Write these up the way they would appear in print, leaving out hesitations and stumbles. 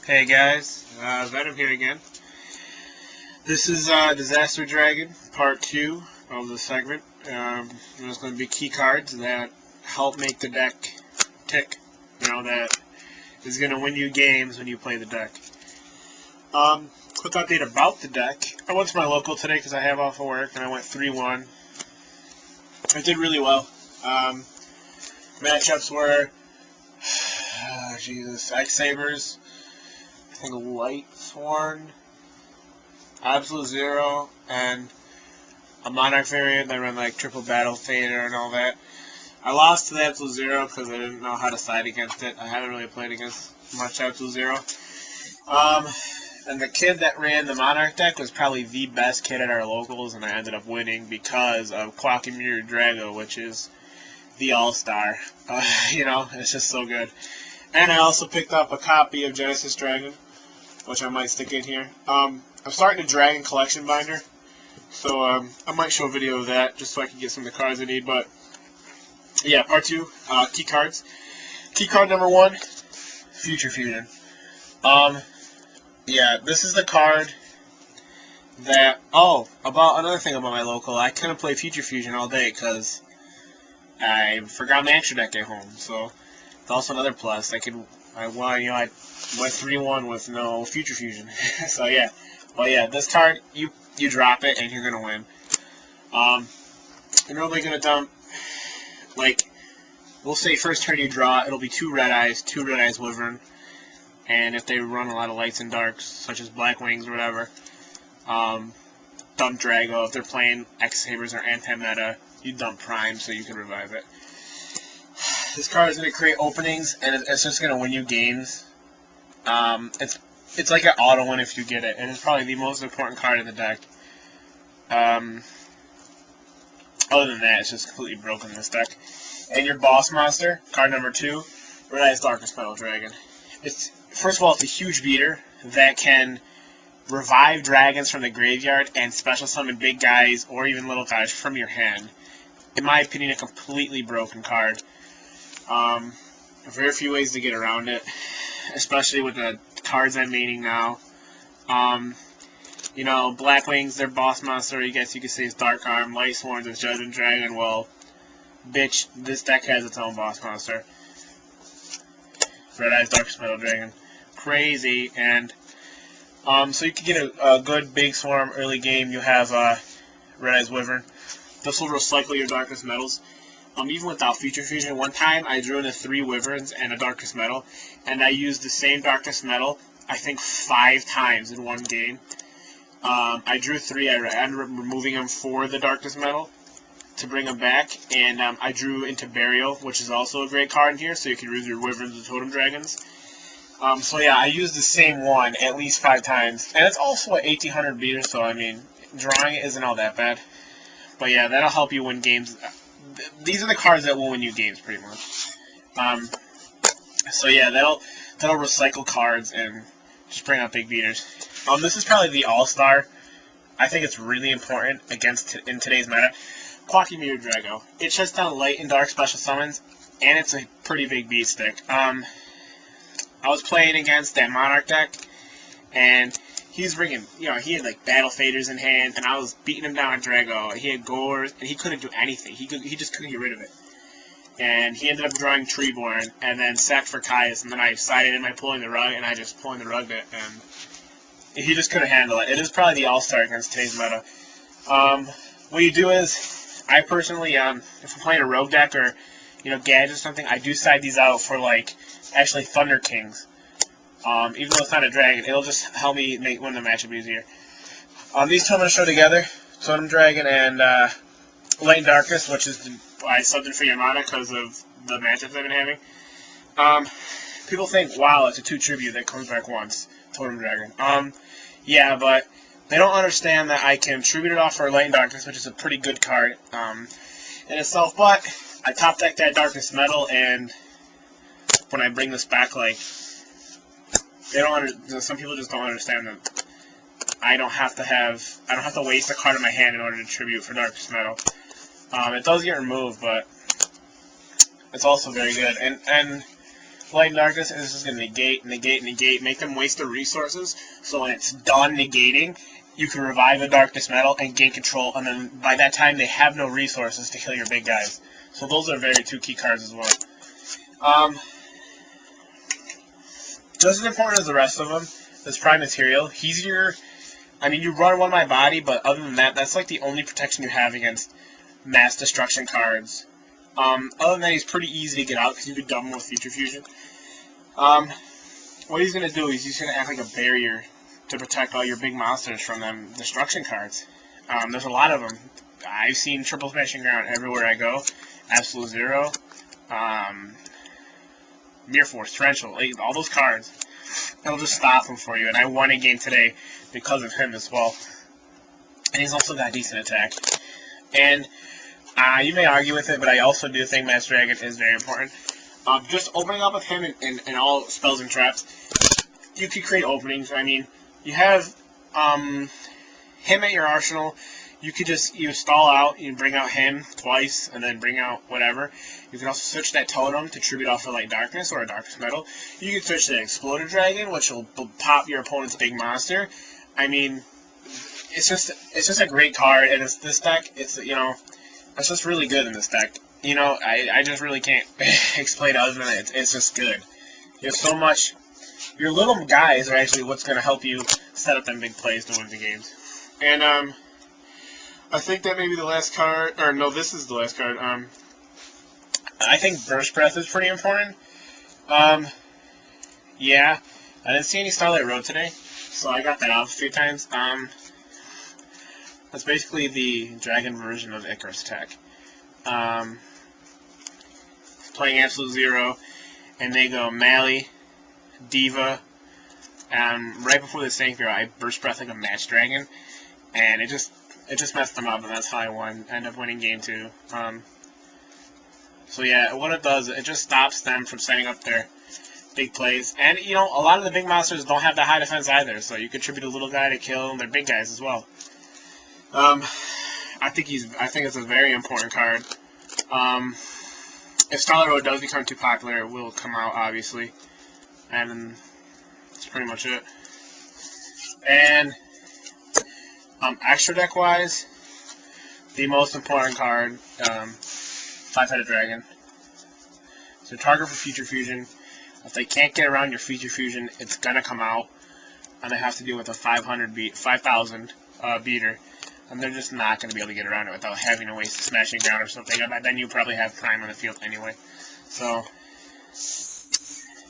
Hey guys, Venom here again. This is Disaster Dragon, part 2 of the segment. There's going to be key cards that help make the deck tick. That is going to win you games when you play the deck. Quick update about the deck. I went to my local today because I have off of work, and I went 3-1. I did really well. Matchups were, X-Sabers, I think Light Sworn, Absolute Zero, and a Monarch variant that ran like triple battle fader and all that. I lost to the Absolute Zero because I didn't know how to side against it. I haven't really played against much Absolute Zero. And the kid that ran the Monarch deck was probably the best kid at our locals, and I ended up winning because of koaki Meiru Drago, which is the all-star. It's just so good. And I also picked up a copy of Genesis Dragon, which I might stick in here. I'm starting a Dragon collection binder, so I might show a video of that just so I can get some of the cards I need. But yeah, part 2, key cards. Key card number 1, Future Fusion. Yeah, this is the card that... about another thing about my local, I couldn't play Future Fusion all day because I forgot my extra deck at home, so it's also another plus. I went 3-1 with no Future Fusion. So yeah. But yeah, this card, you drop it and you're gonna win. You're normally gonna dump, we'll say first turn you draw, it'll be 2 red eyes Wyvern. And if they run a lot of lights and darks, such as Black Wings or whatever, dump Drago. If they're playing X-Sabers or anti-meta, you dump Prime so you can revive it. This card is going to create openings, and it's just going to win you games. It's like an auto win if you get it, and it's probably the most important card in the deck. Other than that, it's just completely broken in this deck. And your boss monster, card number 2, Red Eyes Spinal Dragon. First of all, it's a huge beater that can revive dragons from the graveyard and special summon big guys or even little guys from your hand. In my opinion, a completely broken card. Very few ways to get around it, especially with the cards I'm maining now. Black Wings, their boss monster, I guess you could say is Dark Arm. Light Sworn is Judgment Dragon. Well, bitch, this deck has its own boss monster. Red Eyes Spinal Dragon. Crazy. And so you can get a good big swarm early game. You have Red Eyes Wyvern. This will recycle your Darkest Metals. Even without Future Fusion, one time I drew into 3 Wyverns and a Darkest Metal, and I used the same Darkest Metal, I think 5 times in one game. I drew 3, I ended up removing them for the Darkest Metal to bring them back, and I drew into Burial, which is also a great card in here, so you can use your Wyverns and Totem Dragons. So yeah, I used the same one at least 5 times, and it's also an 1800 beater, so I mean, drawing it isn't all that bad. But yeah, that'll help you win games. These are the cards that will win you games, pretty much. So yeah, that'll recycle cards and just bring out big beaters. This is probably the all-star. I think it's really important in today's meta. koaki Meiru Drago. It shuts down light and dark special summons, and it's a pretty big beat stick. I was playing against that Monarch deck, and he was bringing, he had like battle faders in hand, and I was beating him down with Drago. He had Gores, and he couldn't do anything. He just couldn't get rid of it. And he ended up drawing Treeborn, and then sacked for Caius, and then I sided in my pulling the rug, and I just pulling the rug it, and he just couldn't handle it. It is probably the all-star against today's meta. What you do is, I personally, if I'm playing a rogue deck or, gadget or something, I do side these out for, actually Thunder Kings. Even though it's not a dragon, it'll just help me win the matchup easier. These two I'm going to show together, Totem Dragon and Light and Darkness, which is I subbed in for Yamada because of the matchups I've been having. People think, wow, it's a 2 tribute that comes back once, Totem Dragon. Yeah, but they don't understand that I can tribute it off for Light and Darkness, which is a pretty good card in itself, but I top deck that Darkness Metal, and when I bring this back, some people just don't understand that I don't have to waste a card in my hand in order to tribute for Darkest Metal. It does get removed, but it's also very good. And Light and Darkness is just going to negate, make them waste their resources, so when it's done negating, you can revive a Darkness Metal and gain control, and then by that time they have no resources to kill your big guys. So those are very two key cards as well. Just as important as the rest of them is Prime Material. He's your... I mean, you run one my body, but other than that, that's like the only protection you have against mass destruction cards. Other than that, he's pretty easy to get out because you can dump him with Future Fusion. What he's going to do is he's going to act like a barrier to protect all your big monsters from them destruction cards. There's a lot of them. I've seen Triple Smashing Ground everywhere I go. Absolute Zero. Mirror Force, Torrential, all those cards. It'll just stop them for you. And I won a game today because of him as well. And he's also got decent attack. And you may argue with it, but I also do think Master Dragon is very important. Just opening up with him and all spells and traps, you could create openings. I mean, you have him at your arsenal. You could just stall out, you bring out him twice, and then bring out whatever. You can also switch that Totem to tribute off a Light Darkness or a Darkness Metal. You can switch to Exploded Dragon, which will pop your opponent's big monster. I mean, it's just a great card, and this deck, it's just really good in this deck. I just really can't explain it other than it's just good. You have so much. Your little guys are actually what's going to help you set up them big plays to win the games. And I think that may be the last card, or no, this is the last card. I think Burst Breath is pretty important. Yeah, I didn't see any Starlight Road today, so I got that off a few times. That's basically the dragon version of Icarus attack. Playing Absolute Zero, and they go Mally, Diva, and right before the Sanctuary, I Burst Breath like a Match Dragon, and it just messed them up, and that's how I won. End up winning game 2. So yeah, what it does, it just stops them from setting up their big plays. And a lot of the big monsters don't have that high defense either, so you contribute a little guy to kill their big guys as well. I think it's a very important card. If Starlight Road does become too popular, it will come out, obviously. And that's pretty much it. And extra deck wise, the most important card, Five-Headed Dragon. So target for Future Fusion. If they can't get around your Future Fusion, it's gonna come out, and they have to deal with a 5,000 beater, and they're just not gonna be able to get around it without having to waste Smashing Ground or something. And then you probably have Prime on the field anyway. So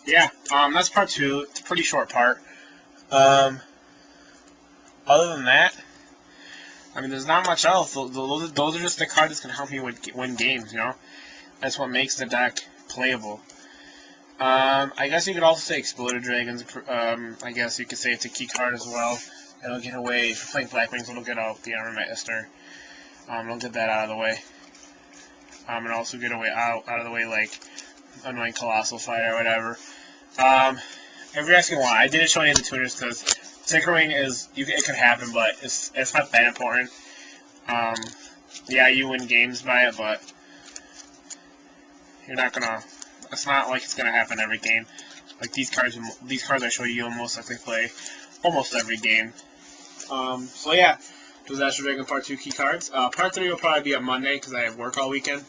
yeah, that's part 2. It's a pretty short part. Other than that, I mean, there's not much else. Those are just the cards that's going to help you win games, That's what makes the deck playable. I guess you could also say Exploded Dragons. I guess you could say it's a key card as well. It'll get away, if you're playing Black Wings, it'll get out the Armor Master. It'll get that out of the way. And also get away out of the way, like Annoying Colossal Fight or whatever. If you're asking why, I didn't show any of the tuners because tinkering it could happen, but it's not that important. Yeah, you win games by it, but you're not gonna. It's not like it's gonna happen every game. Like these cards I show you, you'll most likely play almost every game. So yeah, it was Astro Dragon Part 2 key cards. Part 3 will probably be on Monday because I have work all weekend.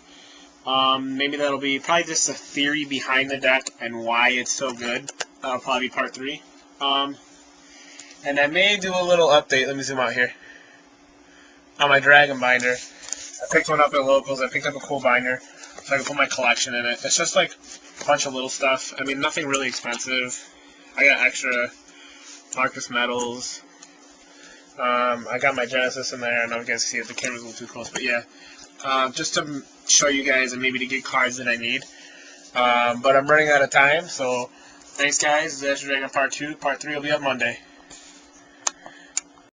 Maybe that'll be probably just the theory behind the deck and why it's so good. That'll probably be Part 3. And I may do a little update. Let me zoom out here. On my Dragon binder. I picked one up at Locals. I picked up a cool binder so I can put my collection in it. It's just like a bunch of little stuff. I mean, nothing really expensive. I got extra Darkest Metals. I got my Genesis in there. I know you guys can see it. The camera's a little too close, but yeah. Just to show you guys and maybe to get cards that I need. But I'm running out of time, so thanks guys. This is Astro Dragon Part 2. Part 3 will be up Monday.